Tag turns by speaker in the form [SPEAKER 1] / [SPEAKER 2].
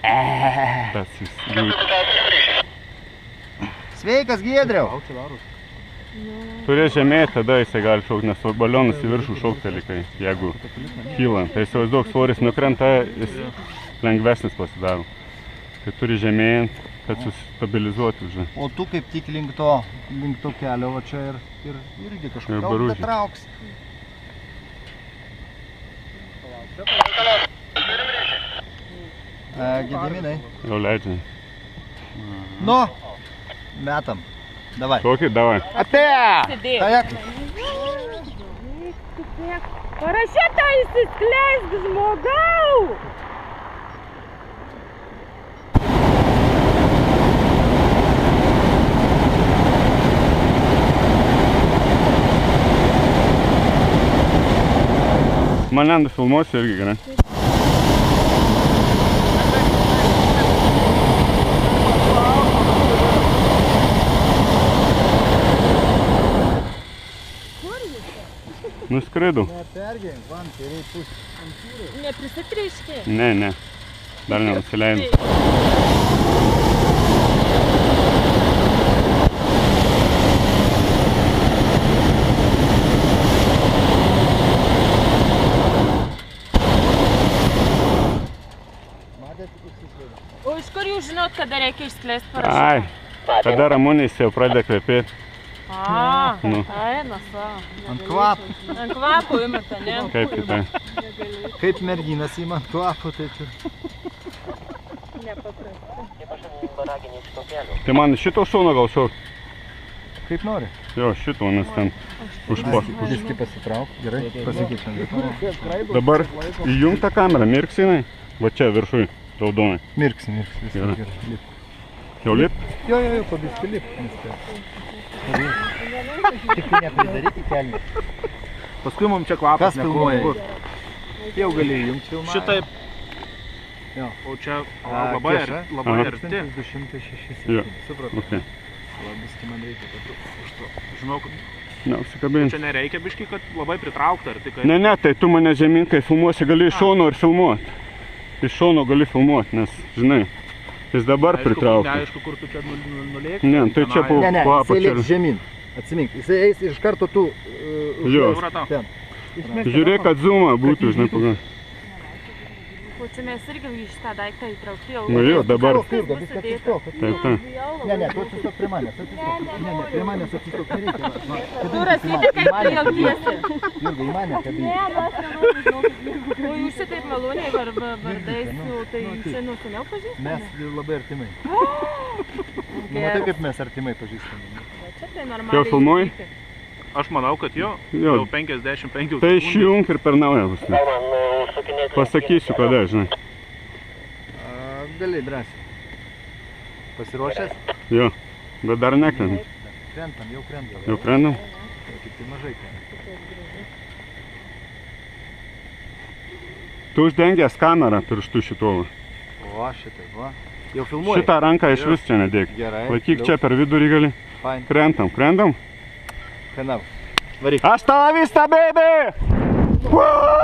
[SPEAKER 1] Tas jis.
[SPEAKER 2] Sveikas, Giedriau.
[SPEAKER 1] Turės žemėti, tada jisai gali šaukti, nes balionas į viršų šaukteli, kai jeigu kylant. Tai įsivaizduok, svoris nukrenta, jis lengvesnis pasidaro. Tai turi žemėjant, kad susistabilizuoti už.
[SPEAKER 2] O tu kaip tik link to kelio, va čia ir irgi kažką betrauks. Gediminai.
[SPEAKER 1] Jau leidžiam.
[SPEAKER 2] Nu, metam. Davai.
[SPEAKER 1] Kokį, davai.
[SPEAKER 2] Atėjo! Tajak.
[SPEAKER 3] Parašyta įsiskleisk, žmogau!
[SPEAKER 1] Mane nufilmuosi irgi gerai. Nuskridau.
[SPEAKER 2] Nepergink, man, tai reikia pusė.
[SPEAKER 3] Neprisitriški.
[SPEAKER 1] Ne. Dar nenusileidau.
[SPEAKER 3] O iš kur jūs žinot, kada reikia išskleist parašytą?
[SPEAKER 1] Ai, kada Ramonės jau pradeda kvepėti.
[SPEAKER 3] Eina savo.
[SPEAKER 2] Ant kvapo.
[SPEAKER 3] Ant kvapo įmeta, ne?
[SPEAKER 1] Kaip tai?
[SPEAKER 2] Kaip merginas įma ant kvapo, tai čia.
[SPEAKER 1] Tai man šito šauno gal šaukti?
[SPEAKER 2] Kaip nori.
[SPEAKER 1] Jo, šito, nes ten užpas.
[SPEAKER 2] Diskį pasitrauk, gerai, pasikeičiam.
[SPEAKER 1] Dabar įjungta kamera, mirksi jinai? Va čia viršui, raudonai.
[SPEAKER 2] Mirksi, viskas gerai.
[SPEAKER 1] Jau lip?
[SPEAKER 2] Jo, pabiškai lip. Tik tai nepridaryti kelį.
[SPEAKER 4] Paskui mums čia kvapas
[SPEAKER 2] filmuoja? Jau gali įjungti filmavimą.
[SPEAKER 4] Šitaip. O čia labai arti.
[SPEAKER 2] 206.
[SPEAKER 1] Jo,
[SPEAKER 2] supratau.
[SPEAKER 1] okei.
[SPEAKER 2] Biskį man reikia, kad už to.
[SPEAKER 4] Žinau, kad
[SPEAKER 1] Neužsikabinti.
[SPEAKER 4] čia nereikia biškai, kad labai pritraukta.
[SPEAKER 1] Ne, tai tu mane žemyn, kai filmuosi, gali iš šono ir filmuoti. Iš šono gali filmuoti, nes, žinai, jis dabar pritraukia.
[SPEAKER 4] Neaišku, kur tu čia nulėksi.
[SPEAKER 1] Ne, tai čia po
[SPEAKER 2] jisai lips žemyn. Atsimink, jisai eis ir iš karto tu
[SPEAKER 1] Jo.
[SPEAKER 2] ten.
[SPEAKER 1] Žiūrėk, kad zoomą būtų, žinai, pagal.
[SPEAKER 3] O čia mes irgi į šitą daiktą įtraukti jau.
[SPEAKER 1] Nu jo, dabar.
[SPEAKER 2] Taip. Ne, tu atsistok prie manęs. Ne, prie manęs atsistok nereikia.
[SPEAKER 3] Tu rasyti, kaip tu jautiesi.
[SPEAKER 2] Jurga, į mane kabinti.
[SPEAKER 3] O jūs šitaip maloniai vardais, tai čia nuo seniau pažįstame?
[SPEAKER 2] Mes labai artimai. Matai, kaip mes artimai pažįstame.
[SPEAKER 3] Čia tai normaliai.
[SPEAKER 1] Jau filmuoji?
[SPEAKER 4] Aš manau, kad jo,
[SPEAKER 1] Jo.
[SPEAKER 4] jau 55
[SPEAKER 1] Tai išjung ir per naują bus. Pasakysiu, kada, žinai.
[SPEAKER 2] Gali drąsiai. Pasiruošęs?
[SPEAKER 1] Jo, bet dar nekrendam.
[SPEAKER 2] Krentam, jau krendam.
[SPEAKER 1] Jau krendam?
[SPEAKER 2] Tik tai mažai krendam.
[SPEAKER 1] Tu uždengęs kamerą pirštų šituo.
[SPEAKER 2] O, šitai, va. Jau filmuoji?
[SPEAKER 1] Šitą ranką iš vis čia nedėk.
[SPEAKER 2] Gerai.
[SPEAKER 1] Laikyk čia per vidurį gali.
[SPEAKER 2] Fine.
[SPEAKER 1] Krendam.
[SPEAKER 2] Kanal. Varyk.
[SPEAKER 1] Hasta la vista, baby! Woo!